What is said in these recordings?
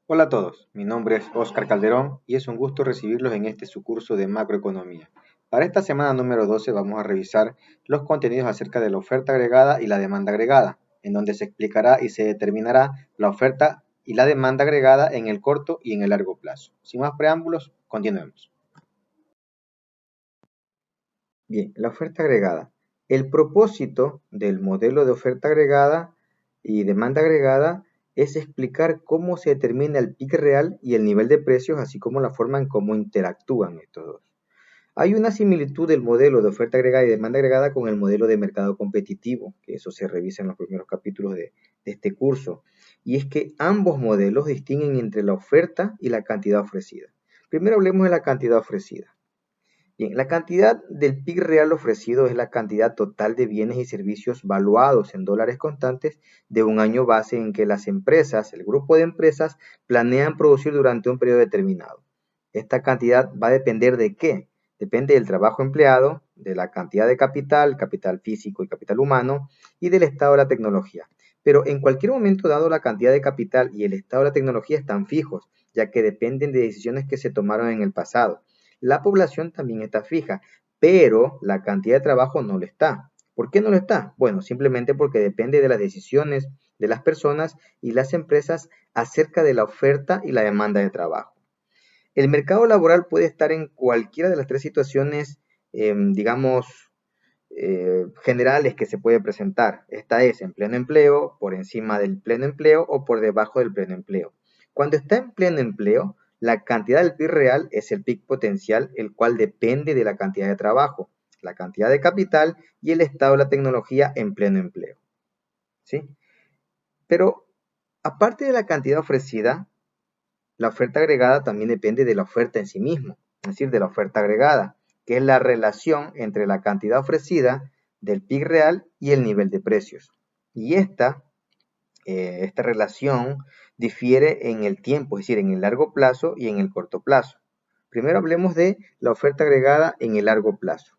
Hola a todos, mi nombre es Óscar Calderón y es un gusto recibirlos en este su curso de macroeconomía. Para esta semana número 12 vamos a revisar los contenidos acerca de la oferta agregada y la demanda agregada, en donde se explicará y se determinará la oferta y la demanda agregada en el corto y en el largo plazo. Sin más preámbulos, continuemos. Bien, la oferta agregada. El propósito del modelo de oferta agregada y demanda agregada es explicar cómo se determina el pic real y el nivel de precios, así como la forma en cómo interactúan estos dos. Hay una similitud del modelo de oferta agregada y demanda agregada con el modelo de mercado competitivo, que eso se revisa en los primeros capítulos de este curso, y es que ambos modelos distinguen entre la oferta y la cantidad ofrecida. Primero hablemos de la cantidad ofrecida. Bien, la cantidad del PIB real ofrecido es la cantidad total de bienes y servicios valuados en dólares constantes de un año base en que las empresas, el grupo de empresas, planean producir durante un periodo determinado. Esta cantidad va a depender de qué? Depende del trabajo empleado, de la cantidad de capital, capital físico y capital humano, y del estado de la tecnología. Pero en cualquier momento dado la cantidad de capital y el estado de la tecnología están fijos, ya que dependen de decisiones que se tomaron en el pasado. La población también está fija, pero la cantidad de trabajo no lo está. ¿Por qué no lo está? Bueno, simplemente porque depende de las decisiones de las personas y las empresas acerca de la oferta y la demanda de trabajo. El mercado laboral puede estar en cualquiera de las tres situaciones, digamos, generales que se puede presentar. Esta es en pleno empleo, por encima del pleno empleo o por debajo del pleno empleo. Cuando está en pleno empleo, la cantidad del PIB real es el PIB potencial, el cual depende de la cantidad de trabajo, la cantidad de capital y el estado de la tecnología en pleno empleo. ¿Sí? Pero aparte de la cantidad ofrecida, la oferta agregada también depende de la oferta en sí mismo, es decir, de la oferta agregada, que es la relación entre la cantidad ofrecida del PIB real y el nivel de precios. Y esta relación difiere en el tiempo, es decir, en el largo plazo y en el corto plazo. Primero hablemos de la oferta agregada en el largo plazo.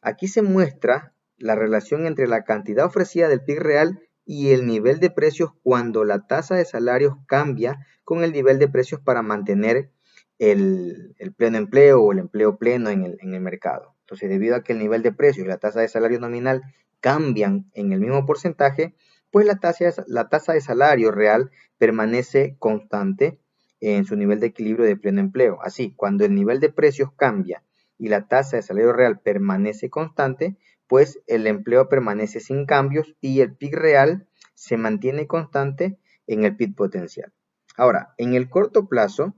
Aquí se muestra la relación entre la cantidad ofrecida del PIB real y el nivel de precios cuando la tasa de salarios cambia con el nivel de precios para mantener el pleno empleo o el empleo pleno en el mercado. Entonces, debido a que el nivel de precios y la tasa de salario nominal cambian en el mismo porcentaje, pues la tasa de salario real permanece constante en su nivel de equilibrio de pleno empleo. Así, cuando el nivel de precios cambia y la tasa de salario real permanece constante, pues el empleo permanece sin cambios y el PIB real se mantiene constante en el PIB potencial. Ahora, en el corto plazo,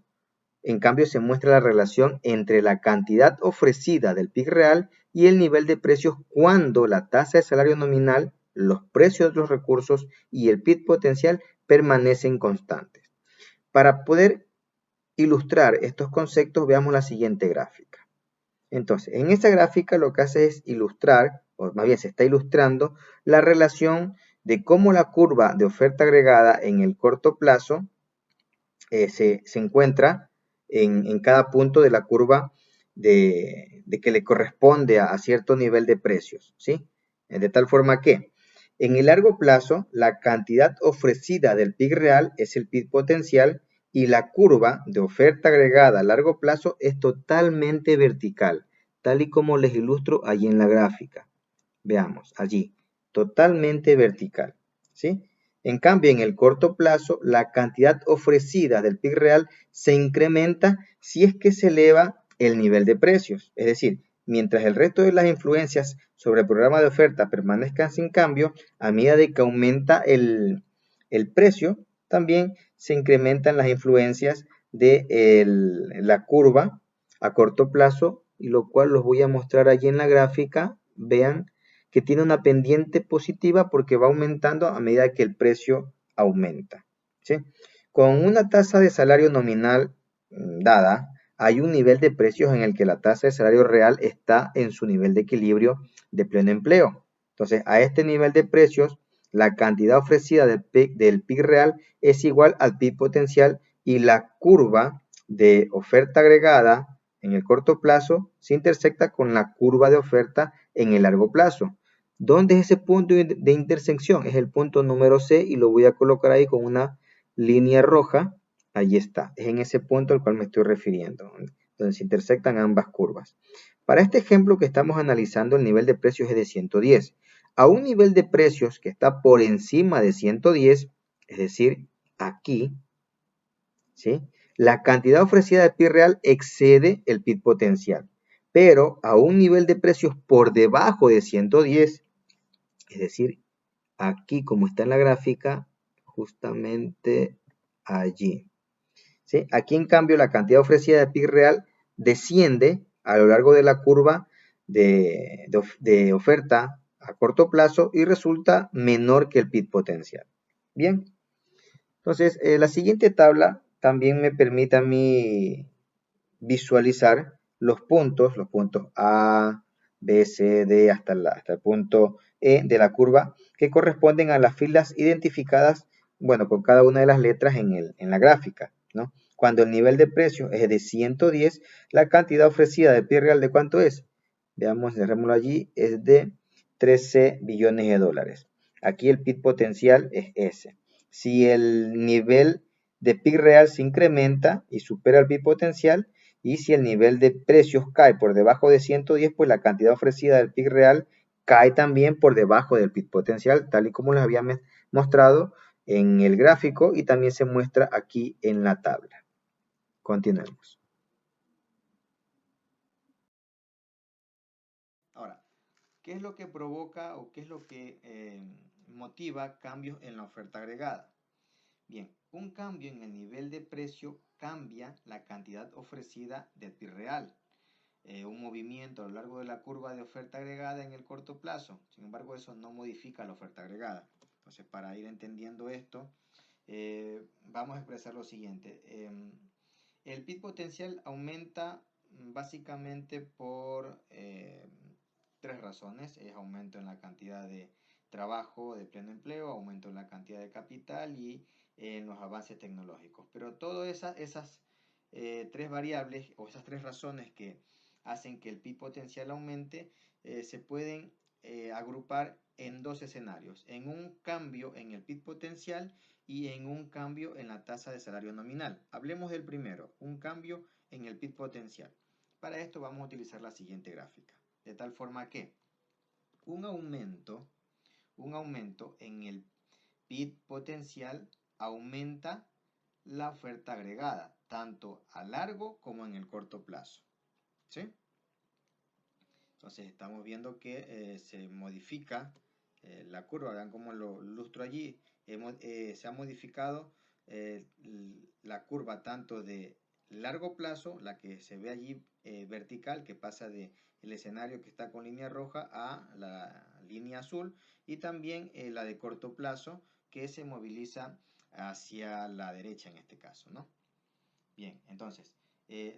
en cambio, se muestra la relación entre la cantidad ofrecida del PIB real y el nivel de precios cuando la tasa de salario nominal, los precios de los recursos y el PIB potencial permanecen constantes. Para poder ilustrar estos conceptos, veamos la siguiente gráfica. Entonces, en esta gráfica lo que hace es ilustrar, o más bien se está ilustrando, la relación de cómo la curva de oferta agregada en el corto plazo se encuentra en cada punto de la curva de que le corresponde a cierto nivel de precios, ¿sí? De tal forma que en el largo plazo la cantidad ofrecida del PIB real es el PIB potencial y la curva de oferta agregada a largo plazo es totalmente vertical, tal y como les ilustro allí en la gráfica. Veamos, allí, totalmente vertical, ¿sí? En cambio, en el corto plazo, la cantidad ofrecida del PIB real se incrementa si es que se eleva el nivel de precios. Es decir, mientras el resto de las influencias sobre el programa de oferta permanezcan sin cambio, a medida de que aumenta el precio, también se incrementan las influencias de la curva a corto plazo, y lo cual los voy a mostrar allí en la gráfica. Vean que tiene una pendiente positiva porque va aumentando a medida que el precio aumenta, ¿sí? Con una tasa de salario nominal dada, hay un nivel de precios en el que la tasa de salario real está en su nivel de equilibrio de pleno empleo. Entonces, a este nivel de precios, la cantidad ofrecida del PIB real es igual al PIB potencial y la curva de oferta agregada en el corto plazo se intersecta con la curva de oferta en el largo plazo. ¿Dónde es ese punto de intersección? Es el punto número C y lo voy a colocar ahí con una línea roja Allí está, es en ese punto al cual me estoy refiriendo, donde se intersectan ambas curvas. Para este ejemplo que estamos analizando, el nivel de precios es de 110. A un nivel de precios que está por encima de 110, es decir, aquí, ¿sí? La cantidad ofrecida de PIB real excede el PIB potencial. Pero a un nivel de precios por debajo de 110, es decir, aquí como está en la gráfica, justamente allí. ¿Sí? Aquí en cambio la cantidad ofrecida de PIB real desciende a lo largo de la curva de oferta a corto plazo y resulta menor que el PIB potencial. Bien, entonces la siguiente tabla también me permite a mí visualizar los puntos A, B, C, D hasta el punto E de la curva que corresponden a las filas identificadas, bueno, con cada una de las letras en la gráfica, ¿no? Cuando el nivel de precio es de 110, la cantidad ofrecida de PIB real, ¿de cuánto es? Veamos, cerrémoslo allí, es de 13 billones de dólares. Aquí el PIB potencial es ese. Si el nivel de PIB real se incrementa y supera el PIB potencial, y si el nivel de precios cae por debajo de 110, pues la cantidad ofrecida del PIB real cae también por debajo del PIB potencial, tal y como les había mostrado en el gráfico y también se muestra aquí en la tabla. Continuemos. Ahora, ¿qué es lo que provoca o qué es lo que motiva cambios en la oferta agregada? Bien, un cambio en el nivel de precio cambia la cantidad ofrecida del PIB real. Un movimiento a lo largo de la curva de oferta agregada en el corto plazo. Sin embargo, eso no modifica la oferta agregada. Entonces, para ir entendiendo esto, vamos a expresar lo siguiente. El PIB potencial aumenta básicamente por tres razones. Es aumento en la cantidad de trabajo de pleno empleo, aumento en la cantidad de capital y en los avances tecnológicos. Pero todas esas tres variables o esas tres razones que hacen que el PIB potencial aumente se pueden agrupar en dos escenarios, en un cambio en el PIB potencial y en un cambio en la tasa de salario nominal. Hablemos del primero, un cambio en el PIB potencial. Para esto vamos a utilizar la siguiente gráfica, de tal forma que un aumento en el PIB potencial aumenta la oferta agregada, tanto a largo como en el corto plazo. ¿Sí? Entonces estamos viendo que se modifica la curva, vean cómo lo ilustro allí, se ha modificado la curva tanto de largo plazo, la que se ve allí vertical, que pasa de el escenario que está con línea roja a la línea azul, y también la de corto plazo, que se moviliza hacia la derecha en este caso, ¿no? Bien, entonces,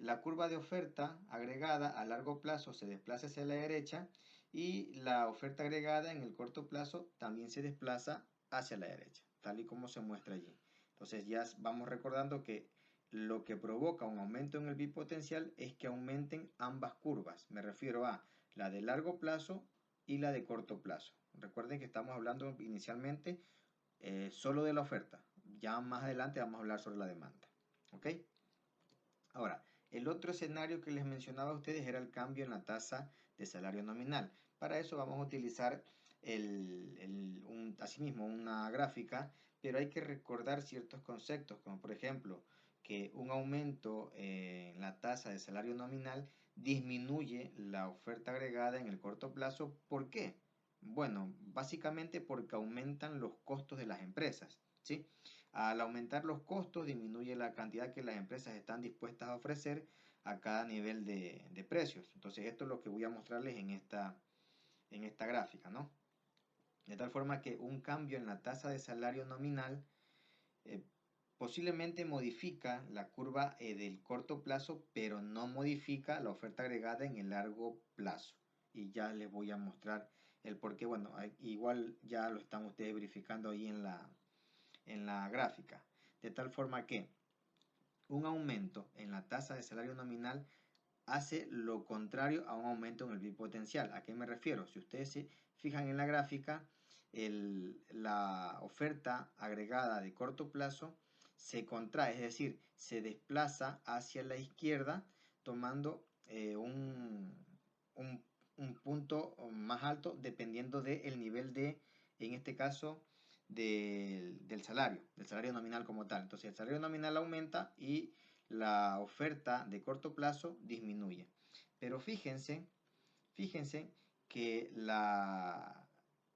la curva de oferta agregada a largo plazo se desplaza hacia la derecha y la oferta agregada en el corto plazo también se desplaza hacia la derecha, tal y como se muestra allí. Entonces ya vamos recordando que lo que provoca un aumento en el bipotencial es que aumenten ambas curvas. Me refiero a la de largo plazo y la de corto plazo. Recuerden que estamos hablando inicialmente solo de la oferta. Ya más adelante vamos a hablar sobre la demanda. ¿Ok? Ahora, el otro escenario que les mencionaba a ustedes era el cambio en la tasa de salario nominal. Para eso vamos a utilizar asimismo una gráfica, pero hay que recordar ciertos conceptos, como por ejemplo que un aumento en la tasa de salario nominal disminuye la oferta agregada en el corto plazo. ¿Por qué? Bueno, básicamente porque aumentan los costos de las empresas, ¿sí? Al aumentar los costos, disminuye la cantidad que las empresas están dispuestas a ofrecer a cada nivel de precios. Entonces, esto es lo que voy a mostrarles en esta gráfica, ¿no? De tal forma que un cambio en la tasa de salario nominal eh, posiblemente modifica la curva del corto plazo, pero no modifica la oferta agregada en el largo plazo. Y ya les voy a mostrar el por qué. Bueno, igual ya lo están ustedes verificando ahí en la gráfica. De tal forma que un aumento en la tasa de salario nominal hace lo contrario a un aumento en el PIB potencial. ¿A qué me refiero? Si ustedes se fijan en la gráfica, la oferta agregada de corto plazo se contrae, es decir, se desplaza hacia la izquierda tomando un- un punto más alto dependiendo del nivel de, en este caso, del salario nominal como tal. Entonces el salario nominal aumenta y la oferta de corto plazo disminuye. Pero fíjense que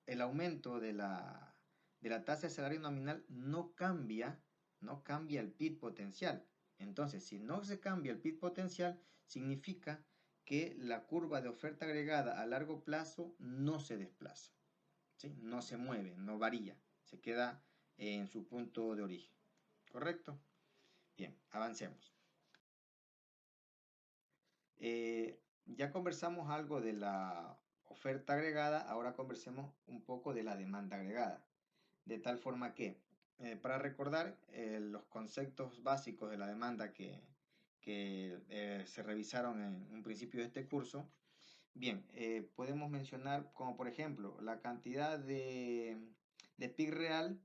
el aumento de la tasa de salario nominal no cambia el PIB potencial. Entonces, si no se cambia el PIB potencial, significa que la curva de oferta agregada a largo plazo no se desplaza, ¿sí? No se mueve, no varía, se queda en su punto de origen. ¿Correcto? Bien, avancemos. Ya conversamos algo de la oferta agregada, ahora conversemos un poco de la demanda agregada. De tal forma que, para recordar los conceptos básicos de la demanda que se revisaron en un principio de este curso, bien, podemos mencionar como por ejemplo la cantidad de PIB real.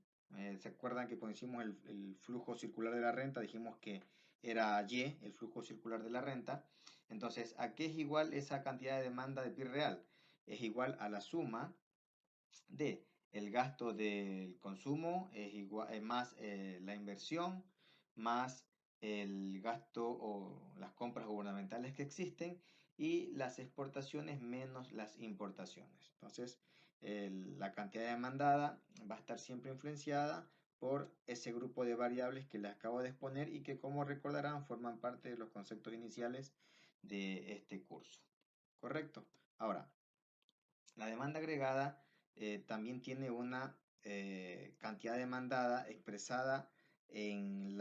¿Se acuerdan que cuando hicimos el flujo circular de la renta dijimos que era Y, el flujo circular de la renta? Entonces, ¿a qué es igual esa cantidad de demanda de PIB real? Es igual a la suma de el gasto del consumo es igual, más la inversión, más el gasto o las compras gubernamentales que existen y las exportaciones menos las importaciones. Entonces, la cantidad demandada va a estar siempre influenciada por ese grupo de variables que les acabo de exponer y que, como recordarán, forman parte de los conceptos iniciales de este curso. ¿Correcto? Ahora, la demanda agregada también tiene una cantidad demandada expresada en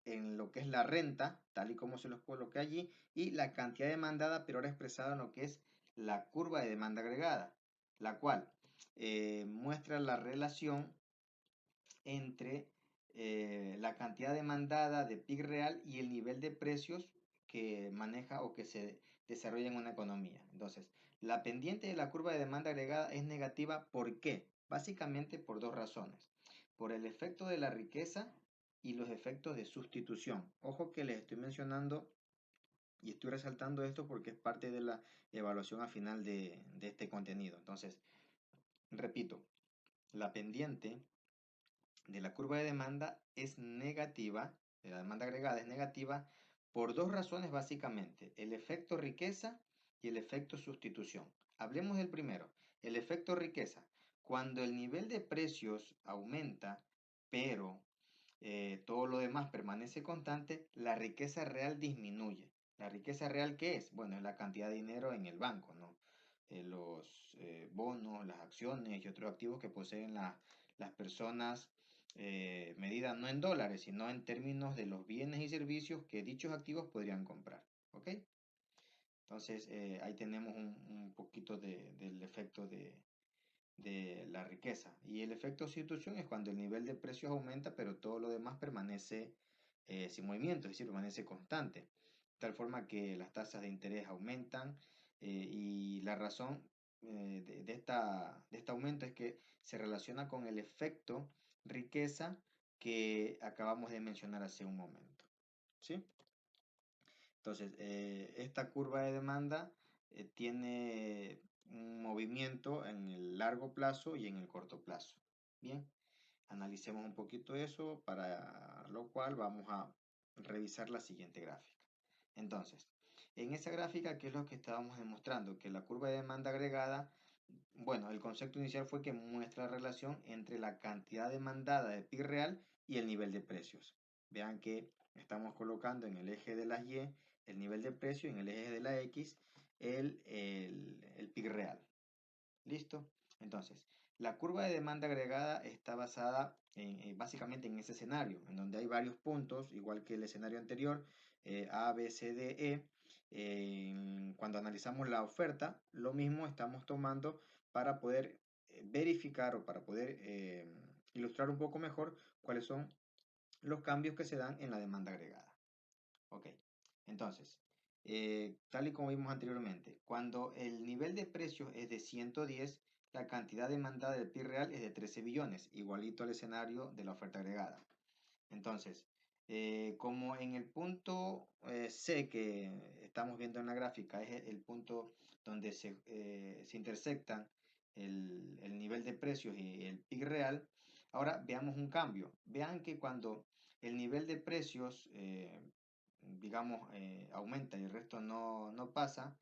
en lo que es la renta, tal y como se los coloqué allí, y la cantidad demandada, pero ahora expresada en lo que es la curva de demanda agregada, la cual muestra la relación entre la cantidad demandada de PIB real y el nivel de precios que maneja o que se desarrolla en una economía. Entonces, la pendiente de la curva de demanda agregada es negativa. ¿Por qué? Básicamente por dos razones. Por el efecto de la riqueza y los efectos de sustitución. Ojo que les estoy mencionando y estoy resaltando esto porque es parte de la evaluación al final de este contenido. Entonces, repito, la pendiente de la curva de demanda es negativa, de la demanda agregada es negativa, por dos razones básicamente, el efecto riqueza y el efecto sustitución. Hablemos del primero, el efecto riqueza. Cuando el nivel de precios aumenta, pero todo lo demás permanece constante, la riqueza real disminuye. ¿La riqueza real qué es? Bueno, es la cantidad de dinero en el banco, ¿no? Los bonos, las acciones y otros activos que poseen las personas, medidas no en dólares, sino en términos de los bienes y servicios que dichos activos podrían comprar. ¿Ok? Entonces, ahí tenemos un poquito del efecto de la riqueza. Y el efecto sustitución es cuando el nivel de precios aumenta, pero todo lo demás permanece sin movimiento, es decir, permanece constante. De tal forma que las tasas de interés aumentan y la razón de este aumento es que se relaciona con el efecto riqueza que acabamos de mencionar hace un momento. ¿Sí? Entonces, esta curva de demanda tiene un movimiento en el largo plazo y en el corto plazo. Bien, analicemos un poquito eso, para lo cual vamos a revisar la siguiente gráfica. Entonces, en esa gráfica, ¿qué es lo que estábamos demostrando? Que la curva de demanda agregada, bueno, el concepto inicial fue que muestra la relación entre la cantidad demandada de PIB real y el nivel de precios. Vean que estamos colocando en el eje de las Y el nivel de precio y en el eje de la X el PIB real. ¿Listo? Entonces, la curva de demanda agregada está basada básicamente en ese escenario, en donde hay varios puntos, igual que el escenario anterior, A, B, C, D, E. Cuando analizamos la oferta, lo mismo estamos tomando para poder verificar o para poder ilustrar un poco mejor cuáles son los cambios que se dan en la demanda agregada. Ok, entonces, tal y como vimos anteriormente, cuando el nivel de precios es de 110, la cantidad demandada del PIB real es de 13 billones, igualito al escenario de la oferta agregada. Entonces, como en el punto C que estamos viendo en la gráfica es el punto donde se intersectan el nivel de precios y el PIB real, ahora veamos un cambio. Vean que cuando el nivel de precios, digamos, aumenta y el resto no pasa,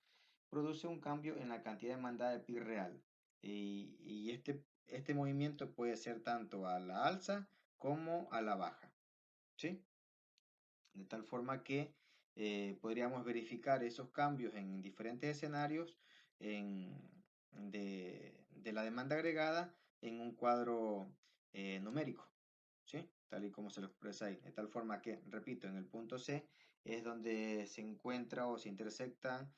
produce un cambio en la cantidad demandada de PIB real. Y este movimiento puede ser tanto a la alza como a la baja. ¿Sí? De tal forma que podríamos verificar esos cambios en diferentes escenarios de la demanda agregada en un cuadro numérico. ¿Sí? Tal y como se lo expresa ahí. De tal forma que, repito, en el punto C es donde se encuentra o se intersectan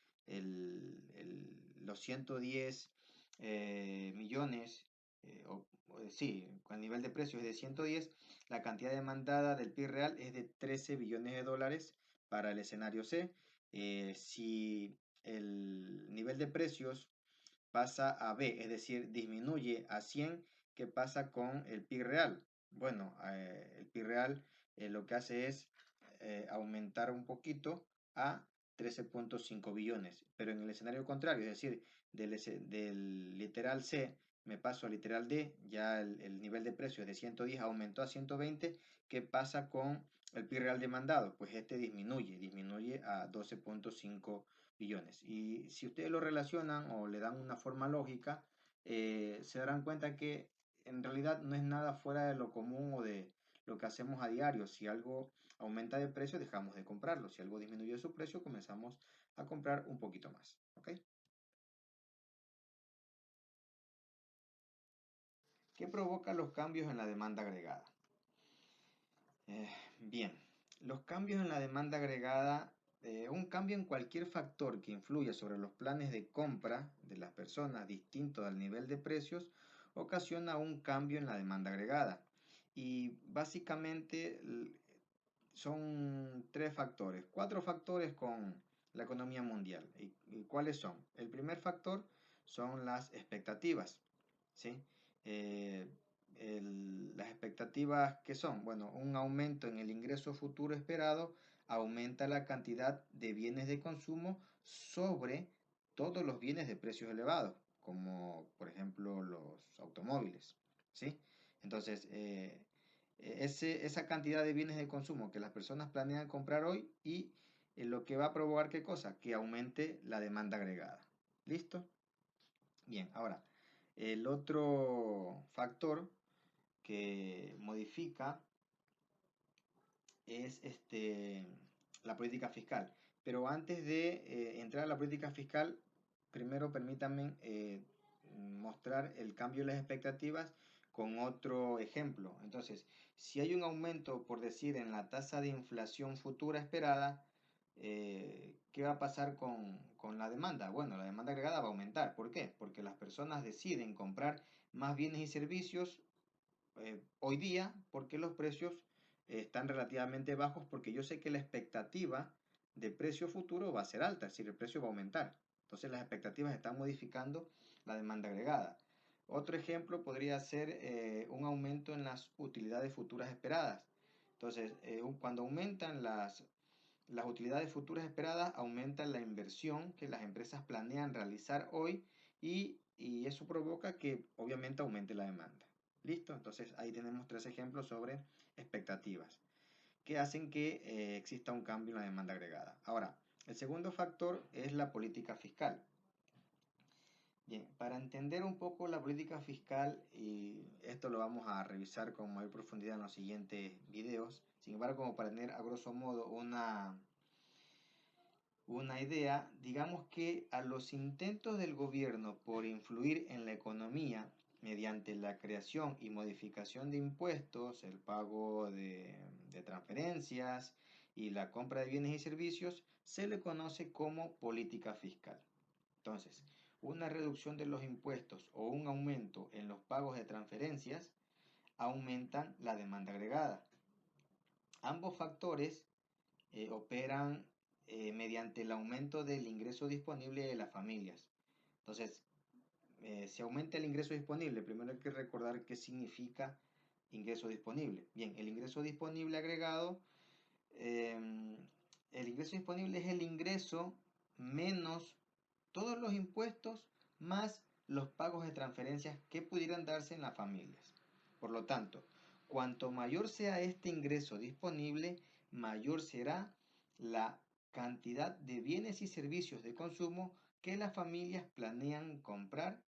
los 110 millones, sí, con el nivel de precios es de 110, la cantidad demandada del PIB real es de 13 billones de dólares para el escenario C. Si el nivel de precios pasa a B, es decir, disminuye a 100, ¿qué pasa con el PIB real? Bueno, el PIB real lo que hace es aumentar un poquito a 13,5 billones, pero en el escenario contrario, es decir, del literal C me paso al literal D, ya el nivel de precios de 110 aumentó a 120, ¿qué pasa con el PIB real demandado? Pues este disminuye a 12,5 billones. Y si ustedes lo relacionan o le dan una forma lógica, se darán cuenta que en realidad no es nada fuera de lo común o de lo que hacemos a diario. Si algo aumenta de precio, dejamos de comprarlo. Si algo disminuye su precio, comenzamos a comprar un poquito más. ¿Ok? ¿Qué provoca los cambios en la demanda agregada? Bien, los cambios en la demanda agregada, un cambio en cualquier factor que influya sobre los planes de compra de las personas distinto al nivel de precios, ocasiona un cambio en la demanda agregada. Y básicamente son tres factores, cuatro factores con la economía mundial. ¿Y cuáles son? El primer factor son las expectativas, ¿sí? Eh, las expectativas que son, bueno, un aumento en el ingreso futuro esperado aumenta la cantidad de bienes de consumo sobre todos los bienes de precios elevados, como por ejemplo los automóviles, ¿sí? Entonces, esa cantidad de bienes de consumo que las personas planean comprar hoy y lo que va a provocar qué cosa, que aumente la demanda agregada. ¿Listo? Bien, ahora, el otro factor que modifica es la política fiscal. Pero antes de entrar a la política fiscal, primero permítanme mostrar el cambio de las expectativas con otro ejemplo. Entonces, si hay un aumento, por decir, en la tasa de inflación futura esperada, ¿qué va a pasar con la demanda? Bueno, la demanda agregada va a aumentar. ¿Por qué? Porque las personas deciden comprar más bienes y servicios hoy día porque los precios están relativamente bajos porque yo sé que la expectativa de precio futuro va a ser alta, es decir, el precio va a aumentar. Entonces las expectativas están modificando la demanda agregada. Otro ejemplo podría ser un aumento en las utilidades futuras esperadas. Entonces, cuando aumentan las utilidades futuras esperadas, aumenta la inversión que las empresas planean realizar hoy y eso provoca que obviamente aumente la demanda. ¿Listo? Entonces ahí tenemos tres ejemplos sobre expectativas que hacen que exista un cambio en la demanda agregada. Ahora, el segundo factor es la política fiscal. Bien, para entender un poco la política fiscal, y esto lo vamos a revisar con mayor profundidad en los siguientes videos, sin embargo, como para tener a grosso modo una idea, digamos que a los intentos del gobierno por influir en la economía mediante la creación y modificación de impuestos, el pago de transferencias y la compra de bienes y servicios, se le conoce como política fiscal. Entonces, una reducción de los impuestos o un aumento en los pagos de transferencias aumentan la demanda agregada. Ambos factores operan mediante el aumento del ingreso disponible de las familias. Entonces, si aumenta el ingreso disponible, primero hay que recordar qué significa ingreso disponible. Bien, el ingreso disponible agregado, el ingreso disponible es el ingreso menos todos los impuestos más los pagos de transferencias que pudieran darse en las familias. Por lo tanto, cuanto mayor sea este ingreso disponible, mayor será la cantidad de bienes y servicios de consumo que las familias planean comprar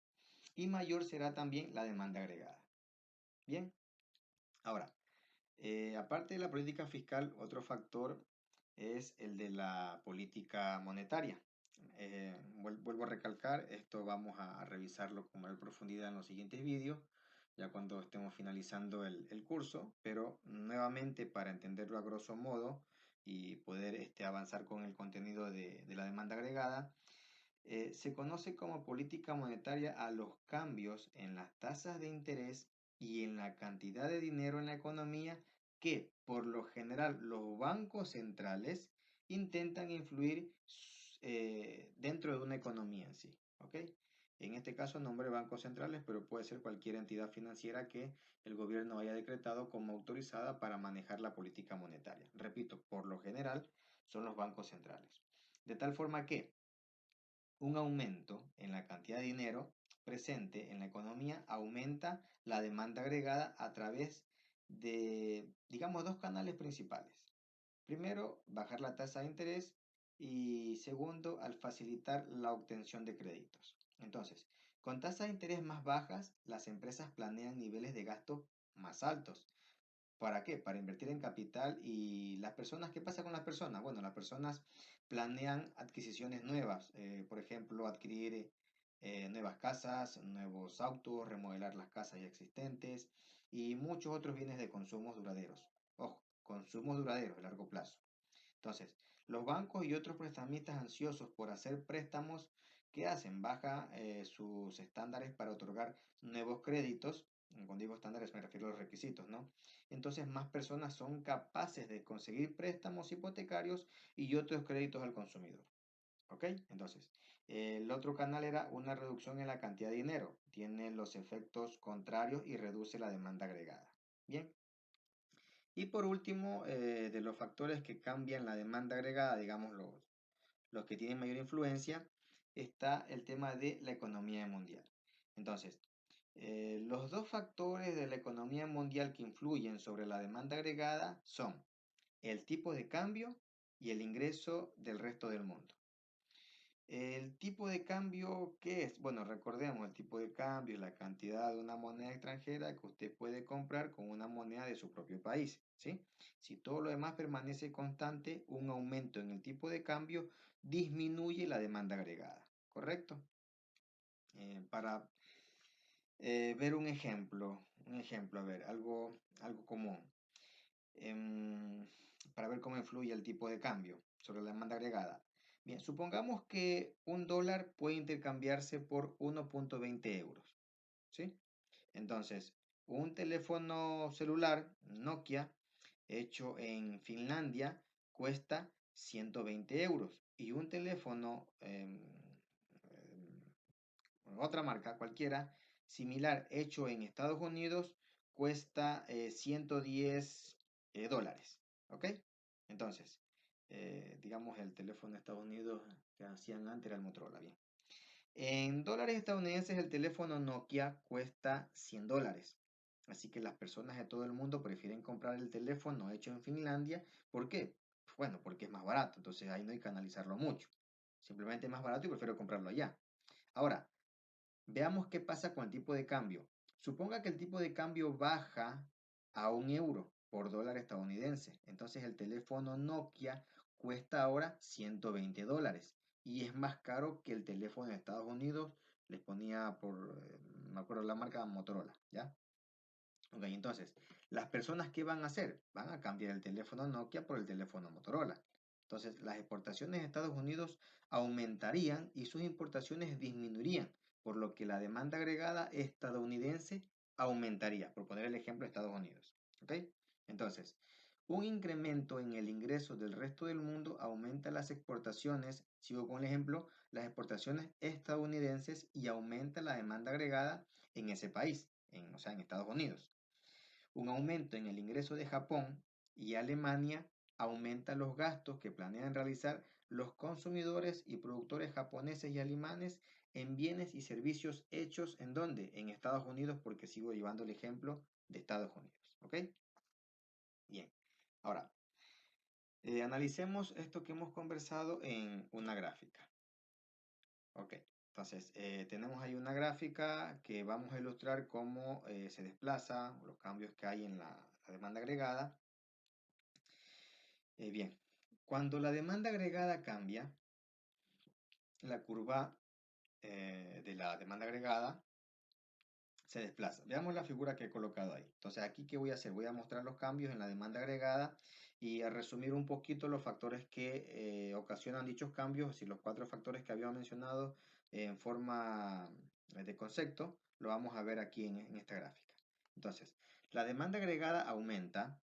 y mayor será también la demanda agregada. Bien, ahora, aparte de la política fiscal, otro factor es el de la política monetaria. Vuelvo a recalcar, esto vamos a revisarlo con mayor profundidad en los siguientes vídeos, ya cuando estemos finalizando el curso, pero nuevamente para entenderlo a grosso modo y poder avanzar con el contenido de la demanda agregada, se conoce como política monetaria a los cambios en las tasas de interés y en la cantidad de dinero en la economía que, por lo general, los bancos centrales intentan influir dentro de una economía en sí. ¿Ok? En este caso, nombre bancos centrales, pero puede ser cualquier entidad financiera que el gobierno haya decretado como autorizada para manejar la política monetaria. Repito, por lo general, son los bancos centrales. De tal forma que un aumento en la cantidad de dinero presente en la economía aumenta la demanda agregada a través de, digamos, dos canales principales. Primero, bajar la tasa de interés y segundo, al facilitar la obtención de créditos. Entonces, con tasas de interés más bajas, las empresas planean niveles de gasto más altos. ¿Para qué? Para invertir en capital y las personas, ¿qué pasa con las personas? Bueno, las personas planean adquisiciones nuevas, por ejemplo, adquirir nuevas casas, nuevos autos, remodelar las casas ya existentes y muchos otros bienes de consumo duraderos. Ojo, consumos duraderos a largo plazo. Entonces, los bancos y otros prestamistas ansiosos por hacer préstamos, ¿qué hacen? Baja sus estándares para otorgar nuevos créditos. Cuando digo estándares me refiero a los requisitos, ¿no? Entonces, más personas son capaces de conseguir préstamos hipotecarios y otros créditos al consumidor. ¿Ok? Entonces, el otro canal era una reducción en la cantidad de dinero. Tiene los efectos contrarios y reduce la demanda agregada. Bien. Y por último, de los factores que cambian la demanda agregada, digamos los que tienen mayor influencia, está el tema de la economía mundial. Entonces, los dos factores de la economía mundial que influyen sobre la demanda agregada son el tipo de cambio y el ingreso del resto del mundo. El tipo de cambio, ¿qué es? Bueno, recordemos, el tipo de cambio es la cantidad de una moneda extranjera que usted puede comprar con una moneda de su propio país, ¿sí? Si todo lo demás permanece constante, un aumento en el tipo de cambio disminuye la demanda agregada, ¿correcto? Para ver un ejemplo, a ver, algo común. em, para ver cómo influye el tipo de cambio sobre la demanda agregada. Bien, supongamos que un dólar puede intercambiarse por 1,20 euros, ¿sí? Entonces, un teléfono celular Nokia hecho en Finlandia cuesta 120 euros y un teléfono otra marca cualquiera similar hecho en Estados Unidos cuesta 110 dólares. ¿Ok? Entonces, digamos el teléfono de Estados Unidos que hacían antes era el Motorola. Bien. En dólares estadounidenses el teléfono Nokia cuesta 100 dólares. Así que las personas de todo el mundo prefieren comprar el teléfono hecho en Finlandia. ¿Por qué? Bueno, porque es más barato. Entonces ahí no hay que analizarlo mucho. Simplemente es más barato y prefiero comprarlo allá. Ahora, veamos qué pasa con el tipo de cambio. Suponga que el tipo de cambio baja a 1 euro por dólar estadounidense. Entonces el teléfono Nokia cuesta ahora 120 dólares y es más caro que el teléfono de Estados Unidos. Les ponía por, me acuerdo la marca Motorola, ¿ya? Ok, entonces, las personas ¿qué van a hacer? Van a cambiar el teléfono Nokia por el teléfono Motorola. Entonces, las exportaciones de Estados Unidos aumentarían y sus importaciones disminuirían, por lo que la demanda agregada estadounidense aumentaría, por poner el ejemplo de Estados Unidos. ¿Ok? Entonces, un incremento en el ingreso del resto del mundo aumenta las exportaciones, sigo con el ejemplo, las exportaciones estadounidenses y aumenta la demanda agregada en ese país, o sea, en Estados Unidos. Un aumento en el ingreso de Japón y Alemania aumenta los gastos que planean realizar los consumidores y productores japoneses y alemanes en bienes y servicios hechos en ¿dónde? En Estados Unidos, porque sigo llevando el ejemplo de Estados Unidos. ¿Ok? Bien. Ahora, analicemos esto que hemos conversado en una gráfica. Ok. Entonces, tenemos ahí una gráfica que vamos a ilustrar cómo se desplaza, los cambios que hay en la demanda agregada. Bien, cuando la demanda agregada cambia, la curva de la demanda agregada se desplaza. Veamos la figura que he colocado ahí. Entonces, aquí, ¿qué voy a hacer? Voy a mostrar los cambios en la demanda agregada y a resumir un poquito los factores que ocasionan dichos cambios, es decir, los cuatro factores que había mencionado en forma de concepto, lo vamos a ver aquí en esta gráfica. Entonces, la demanda agregada aumenta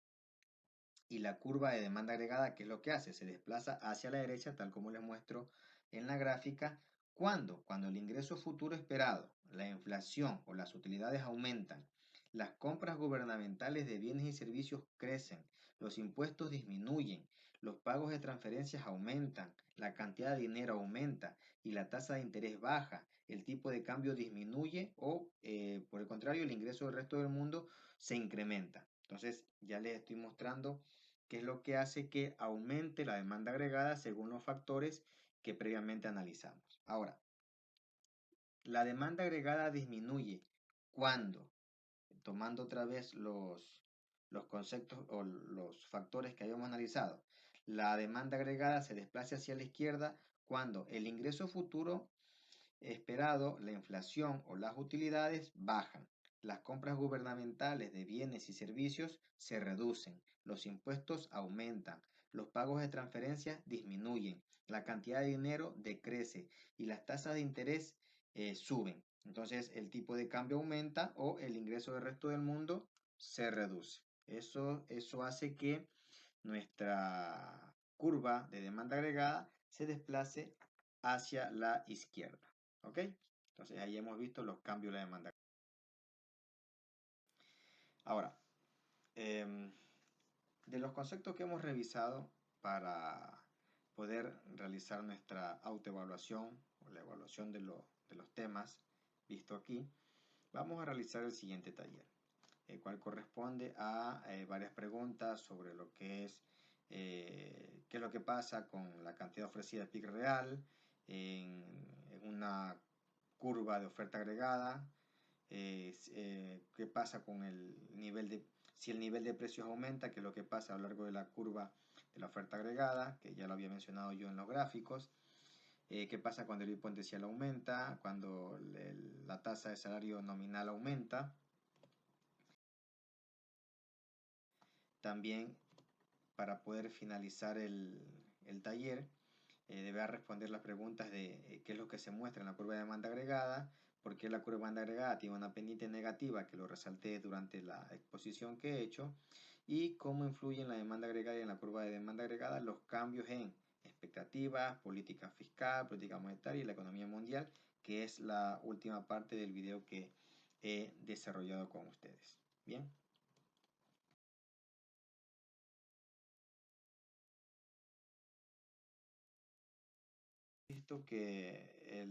y la curva de demanda agregada, ¿qué es lo que hace? Se desplaza hacia la derecha, tal como les muestro en la gráfica. ¿Cuándo? Cuando el ingreso futuro esperado, la inflación o las utilidades aumentan, las compras gubernamentales de bienes y servicios crecen, los impuestos disminuyen, los pagos de transferencias aumentan, la cantidad de dinero aumenta y la tasa de interés baja, el tipo de cambio disminuye o, por el contrario, el ingreso del resto del mundo se incrementa. Entonces, ya les estoy mostrando qué es lo que hace que aumente la demanda agregada según los factores que previamente analizamos. Ahora, la demanda agregada disminuye cuando, tomando otra vez los conceptos o los factores que habíamos analizado, la demanda agregada se desplaza hacia la izquierda cuando el ingreso futuro esperado, la inflación o las utilidades bajan. Las compras gubernamentales de bienes y servicios se reducen, los impuestos aumentan, los pagos de transferencias disminuyen, la cantidad de dinero decrece y las tasas de interés suben. Entonces el tipo de cambio aumenta o el ingreso del resto del mundo se reduce. Eso hace que nuestra curva de demanda agregada se desplace hacia la izquierda. ¿Ok? Entonces ahí hemos visto los cambios de la demanda. Ahora, de los conceptos que hemos revisado para poder realizar nuestra autoevaluación o la evaluación de los temas visto aquí, vamos a realizar el siguiente taller, el cual corresponde a varias preguntas sobre lo que es qué es lo que pasa con la cantidad ofrecida de PIC real en una curva de oferta agregada, qué pasa con el nivel de, si el nivel de precios aumenta, qué es lo que pasa a lo largo de la curva de la oferta agregada, que ya lo había mencionado yo en los gráficos, qué pasa cuando el IVA potencial aumenta, cuando la tasa de salario nominal aumenta. También para poder finalizar el taller, deberá responder las preguntas de qué es lo que se muestra en la curva de demanda agregada, por qué la curva de demanda agregada tiene una pendiente negativa, que lo resalté durante la exposición que he hecho, y cómo influye en la demanda agregada y en la curva de demanda agregada los cambios en expectativas, política fiscal, política monetaria y la economía mundial, que es la última parte del video que he desarrollado con ustedes. Bien. Visto que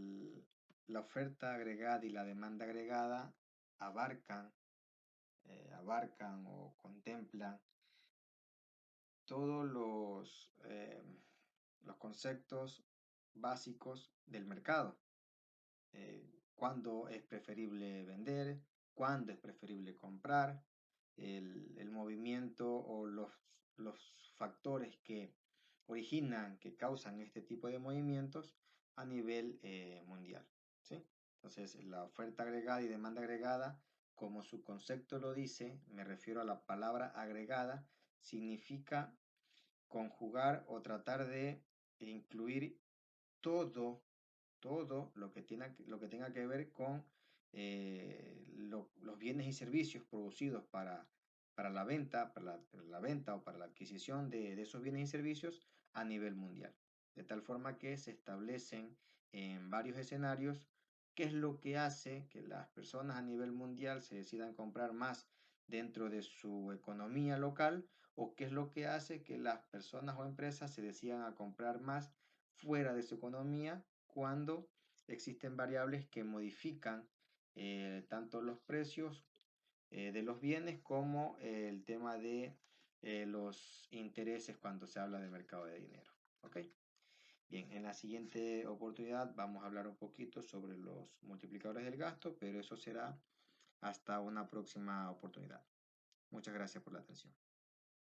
la oferta agregada y la demanda agregada abarcan, abarcan o contemplan todos los conceptos básicos del mercado. Cuándo es preferible vender, cuándo es preferible comprar, el movimiento o los factores que originan, que causan este tipo de movimientos a nivel mundial. ¿Sí? Entonces, la oferta agregada y demanda agregada, como su concepto lo dice, me refiero a la palabra agregada, significa conjugar o tratar de incluir todo lo que tenga que ver con los bienes y servicios producidos para la venta, para la venta o para la adquisición de esos bienes y servicios a nivel mundial. De tal forma que se establecen en varios escenarios qué es lo que hace que las personas a nivel mundial se decidan comprar más dentro de su economía local o qué es lo que hace que las personas o empresas se decidan a comprar más fuera de su economía cuando existen variables que modifican tanto los precios de los bienes como el tema de los intereses cuando se habla de mercado de dinero. ¿Ok? Bien, en la siguiente oportunidad vamos a hablar un poquito sobre los multiplicadores del gasto, pero eso será hasta una próxima oportunidad. Muchas gracias por la atención.